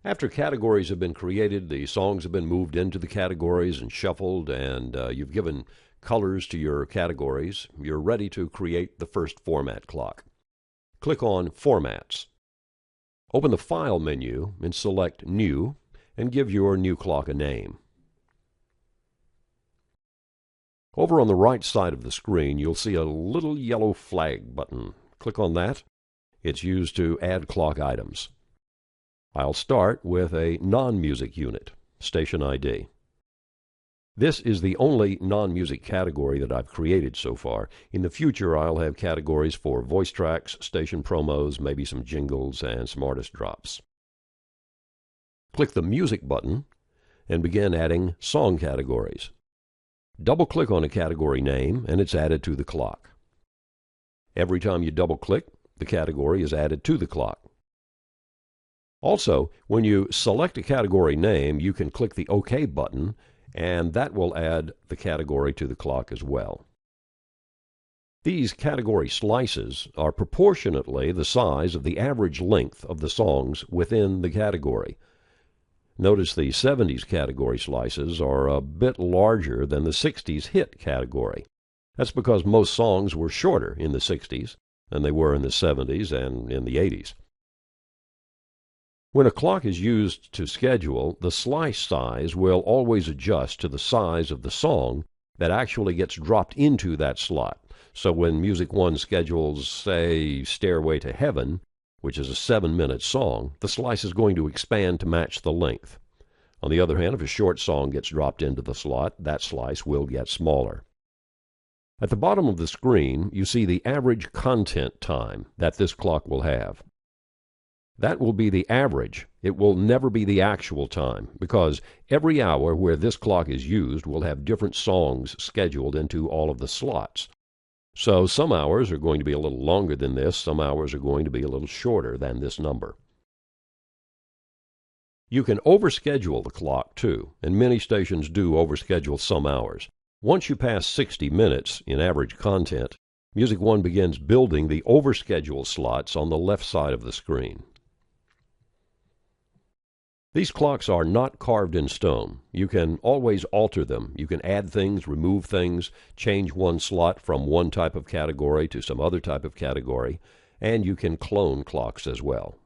After categories have been created, the songs have been moved into the categories and shuffled, and you've given colors to your categories. You're ready to create the first format clock. Click on Formats. Open the File menu and select New, and give your new clock a name. Over on the right side of the screen, you'll see a little yellow flag button. Click on that. It's used to add clock items. I'll start with a non-music unit, Station ID. This is the only non-music category that I've created so far. In the future, I'll have categories for voice tracks, station promos, maybe some jingles, and some artist drops. Click the Music button and begin adding song categories. Double-click on a category name, and it's added to the clock. Every time you double-click, the category is added to the clock. Also, when you select a category name, you can click the OK button, and that will add the category to the clock as well. These category slices are proportionately the size of the average length of the songs within the category. Notice the 70s category slices are a bit larger than the 60s hit category. That's because most songs were shorter in the 60s than they were in the 70s and in the 80s. When a clock is used to schedule, the slice size will always adjust to the size of the song that actually gets dropped into that slot. So when Music One schedules, say, Stairway to Heaven, which is a 7-minute song, the slice is going to expand to match the length. On the other hand, if a short song gets dropped into the slot, that slice will get smaller. At the bottom of the screen, you see the average content time that this clock will have. That will be the average. It will never be the actual time, because every hour where this clock is used will have different songs scheduled into all of the slots. So some hours are going to be a little longer than this, some hours are going to be a little shorter than this number. You can overschedule the clock too, and many stations do overschedule some hours. Once you pass 60 minutes in average content, Music One begins building the overschedule slots on the left side of the screen. These clocks are not carved in stone. You can always alter them. You can add things, remove things, change one slot from one type of category to some other type of category, and you can clone clocks as well.